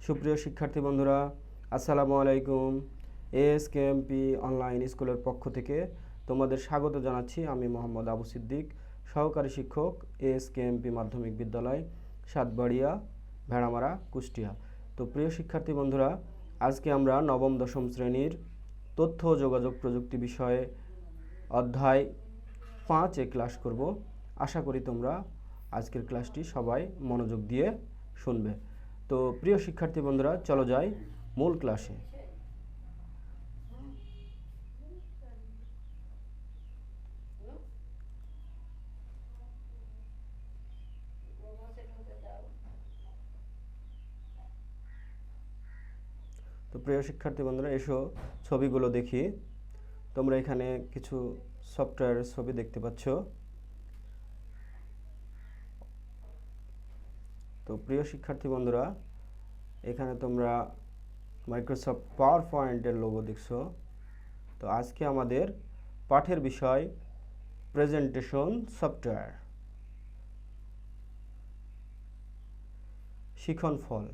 সুপ্রিয় শিক্ষার্থী বন্ধুরা, আসসালামু আলাইকুম। এএসকেএমপি অনলাইন স্কুলের পক্ষ থেকে তোমাদের স্বাগত জানাচ্ছি। আমি মোহাম্মদ আবু সিদ্দিক, সহকারী শিক্ষক, এএসকেএমপি মাধ্যমিক বিদ্যালয়, সাতবাড়িয়া, ভেড়ামারা, কুষ্টিয়া। তো প্রিয় শিক্ষার্থী বন্ধুরা, আজকে আমরা নবম দশম শ্রেণীর তথ্য ও যোগাযোগ প্রযুক্তি বিষয়ে অধ্যায় 5-এ ক্লাস করব। আশা করি তোমরা আজকের ক্লাসটি সবাই মনোযোগ দিয়ে শুনবে। তো প্রিয় শিক্ষার্থী বন্ধুরা, চলো যাই মূল ক্লাসে। তো প্রিয় শিক্ষার্থী বন্ধুরা, এসো ছবিগুলো দেখি। তোমরা এখানে কিছু সফটওয়্যারের ছবি দেখতে পাচ্ছ। তো প্রিয় শিক্ষার্থী বন্ধুরা, এখানে তোমরা মাইক্রোসফট পাওয়ার পয়েন্টের লোগো দেখছো। তো আজকে আমাদের পাঠের বিষয় প্রেজেন্টেশন সফটওয়্যার। শিখন ফল।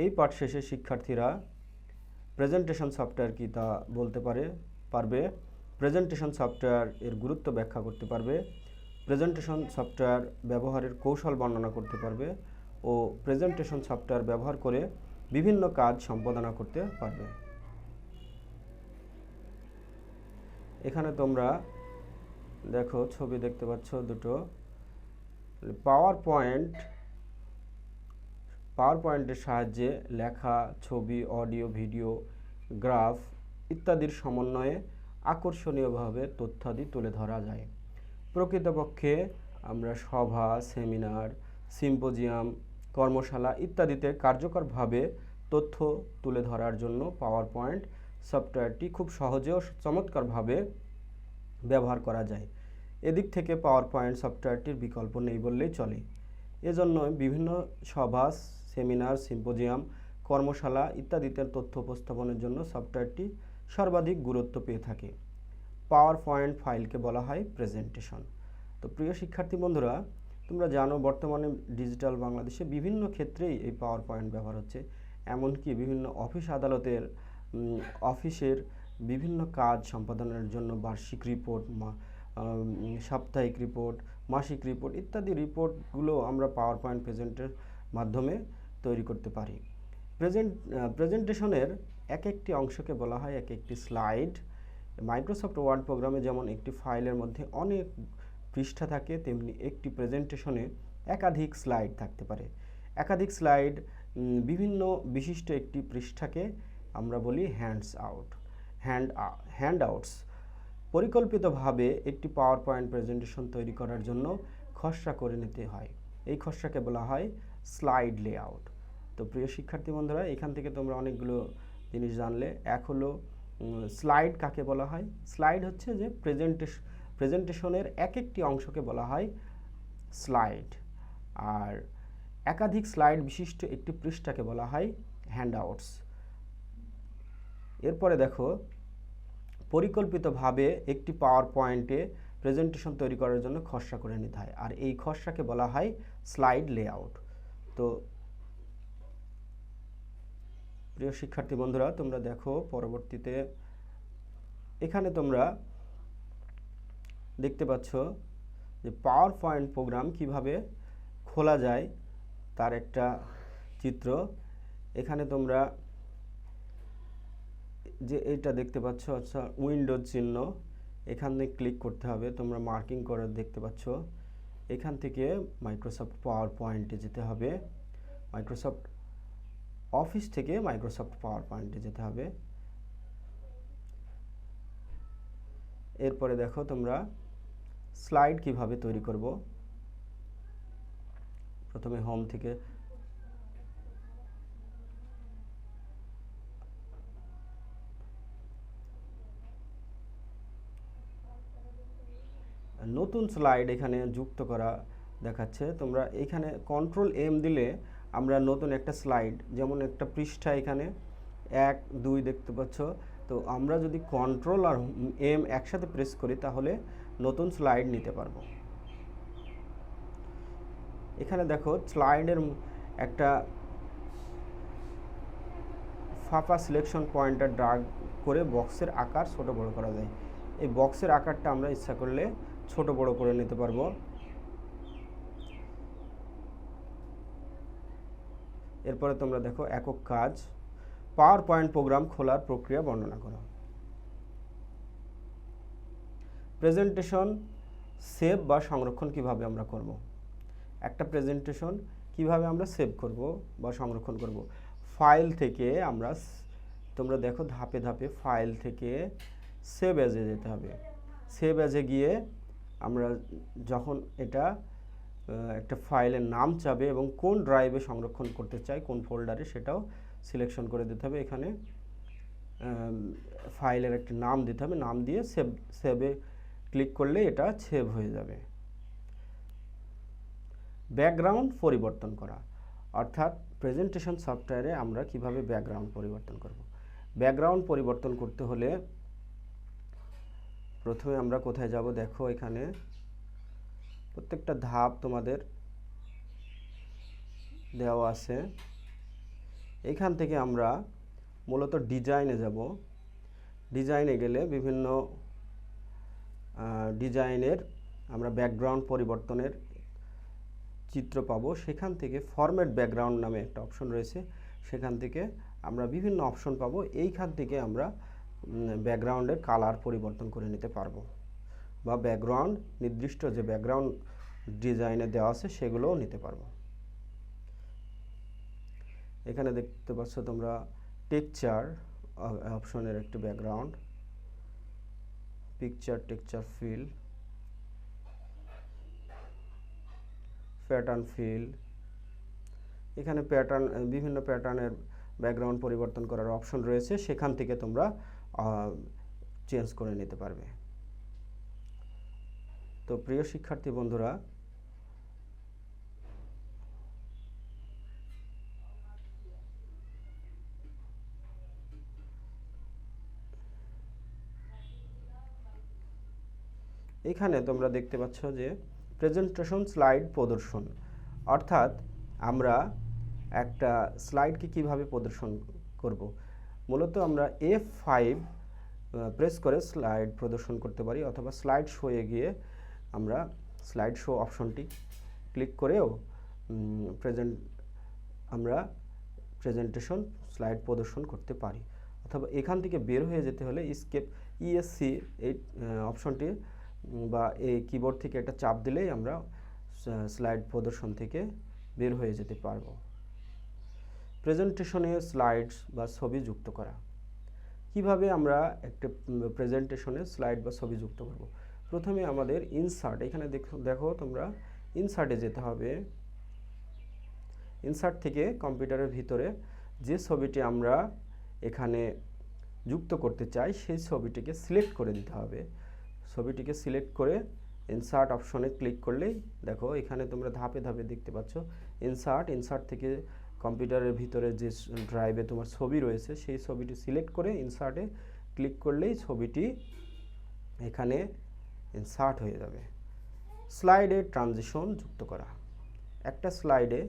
এই পাঠ শেষে শিক্ষার্থীরা প্রেজেন্টেশন সফটওয়্যার কি তা বলতে পারবে, প্রেজেন্টেশন সফটওয়্যার এর গুরুত্ব ব্যাখ্যা করতে পারবে, প্রেজেন্টেশন সফটওয়্যার ব্যবহারের কৌশল বর্ণনা করতে পারবে ও প্রেজেন্টেশন সফটওয়্যার ব্যবহার করে বিভিন্ন কাজ সম্পাদনা করতে পারবে। এখানে তোমরা দেখো, ছবি দেখতে পাচ্ছ দুটো। পাওয়ার পয়েন্টের সাহায্যে লেখা, ছবি, অডিও, ভিডিও, গ্রাফ ইত্যাদির সমন্বয়ে আকর্ষণীয়ভাবে তথ্যাদি তুলে ধরা যায়। প্রকৃতপক্ষে আমরা সভা, সেমিনার, সিম্পোজিয়াম, কর্মশালা ইত্যাদিতে কার্যকরভাবে তথ্য তুলে ধরার জন্য পাওয়ার পয়েন্ট সফটওয়্যারটি খুব সহজে ও চমৎকারভাবে ব্যবহার করা যায়। এদিক থেকে পাওয়ার পয়েন্ট সফটওয়্যারটির বিকল্প নেই বললেই চলে। এজন্য বিভিন্ন সভা, সেমিনার, সিম্পোজিয়াম, কর্মশালা ইত্যাদিতে তথ্য উপস্থাপনের জন্য সফটওয়্যারটি সর্বাধিক গুরুত্ব পেয়ে থাকে। পাওয়ার পয়েন্ট ফাইলকে বলা হয় প্রেজেন্টেশন। তো প্রিয় শিক্ষার্থী বন্ধুরা, তোমরা জানো বর্তমানে ডিজিটাল বাংলাদেশে বিভিন্ন ক্ষেত্রেই এই পাওয়ার পয়েন্ট ব্যবহার হচ্ছে। এমনকি বিভিন্ন অফিস আদালতের অফিসের বিভিন্ন কাজ সম্পাদনের জন্য বার্ষিক রিপোর্ট, সাপ্তাহিক রিপোর্ট, মাসিক রিপোর্ট ইত্যাদি রিপোর্টগুলো আমরা পাওয়ার পয়েন্ট প্রেজেন্টের মাধ্যমে তৈরি করতে পারি। প্রেজেন্টেশনের এক একটি অংশকে বলা হয় এক একটি স্লাইড। মাইক্রোসফট ওয়ার্ড প্রোগ্রামে যেমন একটি ফাইলের মধ্যে অনেক পৃষ্ঠা থাকে, তেমনি একটি প্রেজেন্টেশনে একাধিক স্লাইড থাকতে পারে। একাধিক স্লাইড বিভিন্ন বিশিষ্ট একটি পৃষ্ঠাকে আমরা বলি হ্যান্ডআউটস। পরিকল্পিতভাবে একটি পাওয়ার পয়েন্ট প্রেজেন্টেশন তৈরি করার জন্য খসড়া করে নিতে হয়। এই খসড়াকে বলা হয় স্লাইড লেআউট। তো প্রিয় শিক্ষার্থী বন্ধুরা, এখান থেকে তোমরা অনেকগুলো জিনিস জানলে। এক হলো স্লাইড কাকে বলা হয়। স্লাইড হচ্ছে যে প্রেজেন্টেশনের এক একটি অংশকে বলা হয় স্লাইড, আর একাধিক স্লাইড বিশিষ্ট একটি পৃষ্ঠাকে বলা হয় হ্যান্ডআউটস। এরপরে দেখো, পরিকল্পিতভাবে একটি পাওয়ার পয়েন্টে প্রেজেন্টেশন তৈরি করার জন্য খসড়া করে নিতে হয়, আর এই খসড়াকে বলা হয় স্লাইড লেআউট। তো প্রিয় শিক্ষার্থী বন্ধুরা, তোমরা দেখো পরবর্তীতে এখানে তোমরা দেখতে পাচ্ছ যে পাওয়ার পয়েন্ট প্রোগ্রাম কিভাবে খোলা যায় তার একটা চিত্র। এখানে তোমরা যে এইটা দেখতে পাচ্ছ, আচ্ছা, উইন্ডোজ চিহ্ন, এখানে ক্লিক করতে হবে। তোমরা মার্কিং করে দেখতে পাচ্ছ। এখান থেকে মাইক্রোসফট পাওয়ার পয়েন্টে যেতে হবে। মাইক্রোসফট অফিস থেকে মাইক্রোসফট পাওয়ার পয়েন্টে যেতে হবে। এরপরে দেখো তোমরা স্লাইড কিভাবে তৈরি করব। প্রথমে হোম থেকে নতুন স্লাইড এখানে যুক্ত করা দেখাচ্ছে। তোমরা এখানে কন্ট্রোল এম দিলে আমরা নতুন একটা স্লাইড, যেমন একটা পৃষ্ঠা এখানে 1, 2 দেখতে পাচ্ছ। তো আমরা যদি কন্ট্রোল আর এম একসাথে প্রেস করি তাহলে নতুন স্লাইড নিতে পারবো। এখানে দেখো স্লাইডের একটা ফাঁপা সিলেকশন পয়েন্টার ড্রাগ করে বক্সের আকার ছোট বড় করা যায়। এই বক্সের আকারটা আমরা ইচ্ছা করলে ছোট বড় করে নিতে পারবো। এরপরে তোমরা দেখো একক কাজ, পাওয়ার পয়েন্ট প্রোগ্রাম খোলার প্রক্রিয়া বর্ণনা করো। প্রেজেন্টেশন সেভ বা সংরক্ষণ কিভাবে আমরা করব। একটা প্রেজেন্টেশন কিভাবে আমরা সেভ করব বা সংরক্ষণ করব। ফাইল থেকে আমরা, তোমরা দেখো ধাপে ধাপে ফাইল থেকে সেভ অ্যাজে যেতে হবে। সেভ অ্যাজে গিয়ে আমরা যখন এটা একটা ফাইলের নাম চাবে এবং কোন ড্রাইভে সংরক্ষণ করতে চাই, কোন ফোল্ডারে, সেটাও সিলেকশন করে দিতে হবে। এখানে ফাইলের একটা নাম দিতে হবে, নাম দিয়ে সেভে ক্লিক করলে এটা সেভ হয়ে যাবে। ব্যাকগ্রাউন্ড পরিবর্তন করা, অর্থাৎ প্রেজেন্টেশন সফটওয়্যারে আমরা কিভাবে ব্যাকগ্রাউন্ড পরিবর্তন করব। ব্যাকগ্রাউন্ড পরিবর্তন করতে হলে প্রথমে আমরা কোথায় যাব, দেখো এখানে প্রত্যেকটা ধাপ তোমাদের দেওয়া আছে। এখান থেকে আমরা মূলত ডিজাইনে যাব। ডিজাইনে গেলে বিভিন্ন ডিজাইনের আমরা ব্যাকগ্রাউন্ড পরিবর্তনের চিত্র পাবো। সেখান থেকে ফরম্যাট ব্যাকগ্রাউন্ড নামে একটা অপশন রয়েছে, সেখান থেকে আমরা বিভিন্ন অপশন পাবো। এইখান থেকে আমরা ব্যাকগ্রাউন্ডের কালার পরিবর্তন করে নিতে পারবো, বা ব্যাকগ্রাউন্ড নির্দিষ্ট যে ব্যাকগ্রাউন্ড ডিজাইনে দেওয়া আছে সেগুলোও নিতে পারবো। এখানে দেখতে পাচ্ছ তোমরা টেক্সচার অপশনের একটি background, picture, texture fill, pattern fill. এখানে প্যাটার্ন, বিভিন্ন প্যাটার্নের ব্যাকগ্রাউন্ড পরিবর্তন করার অপশন রয়েছে, সেখান থেকে তোমরা চেঞ্জ করে নিতে পারবে। তো প্রিয় শিক্ষার্থী বন্ধুরা, এখানে তোমরা দেখতে পাচ্ছ যে প্রেজেন্টেশন স্লাইড প্রদর্শন, অর্থাৎ আমরা একটা স্লাইডকে কিভাবে প্রদর্শন করব। মূলত আমরা F5 প্রেস করে স্লাইড প্রদর্শন করতে পারি, অথবা স্লাইড শোয়ে গিয়ে আমরা স্লাইড শো অপশনটি ক্লিক করেও আমরা প্রেজেন্টেশন স্লাইড প্রদর্শন করতে পারি। অথবা এখান থেকে বের হয়ে যেতে হলে স্কেপ ESC এই অপশনটি বা এই কিবোর্ড থেকে একটা চাপ দিলেই আমরা স্লাইড প্রদর্শন থেকে বের হয়ে যেতে পারবো। প্রেজেন্টেশনে স্লাইডস বা ছবি যুক্ত করা, কিভাবে আমরা একটা প্রেজেন্টেশনে স্লাইড বা ছবি যুক্ত করব। প্রথমে আমাদের ইনসার্ট, এখানে দেখো তোমরা ইনসার্টে যেতে হবে। ইনসার্ট থেকে কম্পিউটারের ভিতরে যে ছবিটি আমরা এখানে যুক্ত করতে চাই সেই ছবিটিকে সিলেক্ট করে দিতে হবে। ছবিটিকে সিলেক্ট করে ইনসার্ট অপশনে ক্লিক করলেই দেখো এখানে তোমরা ধাপে ধাপে দেখতে পাচ্ছ ইনসার্ট থেকে কম্পিউটারের ভিতরে যে ড্রাইভে তোমার ছবি রয়েছে সেই ছবিটি সিলেক্ট করে ইনসার্টে ক্লিক করলেই ছবিটি এখানে ইনসার্ট হয়ে যাবে। স্লাইডে ট্রানজিশন যুক্ত করা, একটা স্লাইডে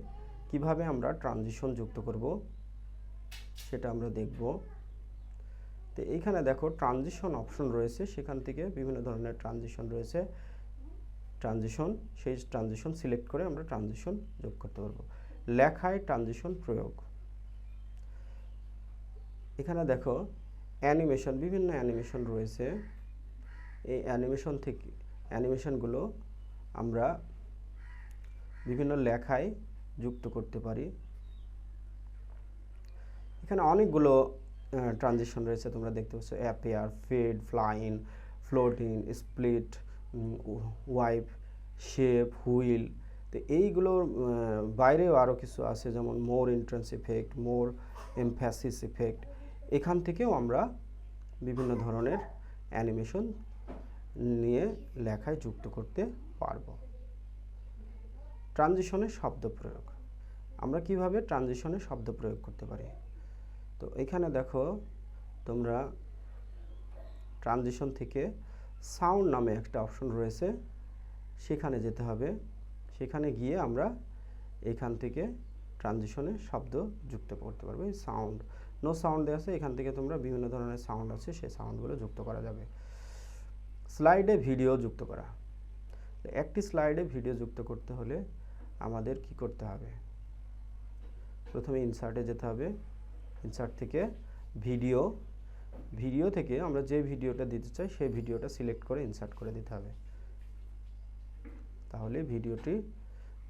কিভাবে আমরা ট্রানজিশন যুক্ত করব সেটা আমরা দেখব। তো এইখানে দেখো ট্রানজিশন অপশন রয়েছে, সেখান থেকে বিভিন্ন ধরনের ট্রানজিশন রয়েছে। সেই ট্রানজিশন সিলেক্ট করে আমরা ট্রানজিশন যোগ করতে পারবো। লেখায় ট্রানজিশন প্রয়োগ, এখানে দেখো অ্যানিমেশন, বিভিন্ন অ্যানিমেশন রয়েছে। এই অ্যানিমেশনগুলো আমরা বিভিন্ন লেখায় যুক্ত করতে পারি। এখানে অনেকগুলো ট্রানজিশন রয়েছে, তোমরা দেখতে পাচ্ছ appear, fade, fly in, floating, split, wipe, shape, wheel. তো এইগুলোর বাইরেও আরও কিছু আছে, যেমন more entrance effect, more emphasis effect. এখান থেকেও আমরা বিভিন্ন ধরনের অ্যানিমেশন নিয়ে লেখায় যুক্ত করতে পারবো। ট্রানজিশনের শব্দ প্রয়োগ, আমরা কিভাবে ট্রানজিশনে শব্দ প্রয়োগ করতে পারি। তো এখানে দেখো তোমরা ট্রানজিশন থেকে সাউন্ড নামে একটা অপশন রয়েছে, সেখানে যেতে হবে। সেখানে গিয়ে আমরা এখান থেকে ট্রানজিশনে শব্দ যুক্ত করতে পারবে। সাউন্ড, নো সাউন্ড দেওয়া আছে, এখান থেকে তোমরা বিভিন্ন ধরনের সাউন্ড আছে সেই সাউন্ডগুলো যুক্ত করা যাবে। স্লাইডে ভিডিও যুক্ত করা। একটি স্লাইডে ভিডিও যুক্ত করতে হলে আমাদের কি করতে হবে? প্রথমে ইনসার্টে যেতে হবে, ইনসার্ট থেকে ভিডিও থেকে আমরা যে ভিডিওটা দিতে চাই সেই ভিডিওটা সিলেক্ট করে ইনসার্ট করে দিতে হবে, তাহলে ভিডিওটি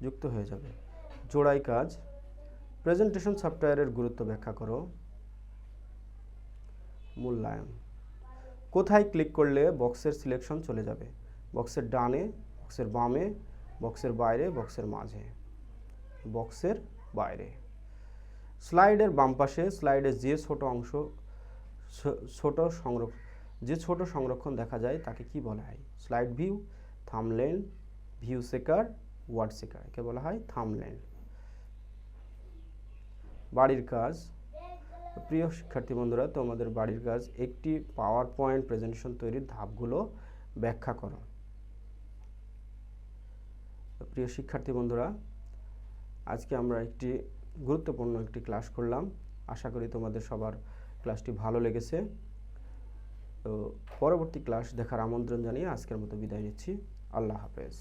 যুক্ত হয়ে যাবে। জোড়াই কাজ, প্রেজেন্টেশন সফটওয়্যারের গুরুত্ব ব্যাখ্যা করো। মূল্যায়ন, কোথায় ক্লিক করলে বক্সের সিলেকশন চলে যাবে? বক্সের ডানে, বক্সের বামে, বক্সের বাইরে, বক্সের মাঝে? বক্সের বাইরে। স্লাইডের বাম পাশে স্লাইডের যে ছোট সংরক্ষণ দেখা যায় তাকে কি বলা হয়? স্লাইড ভিউ, থাম্বনেল, ভিউ সেকার, ওয়ার্ড সেকার, একে বলা হয় থাম্বনেল। বাড়ির কাজ, প্রিয় শিক্ষার্থী বন্ধুরা, তোমাদের বাড়ির কাজ একটি পাওয়ার পয়েন্ট প্রেজেন্টেশন তৈরির ধাপগুলো ব্যাখ্যা করো। প্রিয় শিক্ষার্থী বন্ধুরা, আজকে আমরা একটি গুরুত্বপূর্ণ একটি ক্লাস করলাম। আশা করি তোমাদের সবার ক্লাসটি ভালো লেগেছে। তো পরবর্তী ক্লাস দেখার আমন্ত্রণ জানিয়ে আজকের মতো বিদায় নিচ্ছি। আল্লাহ হাফেজ।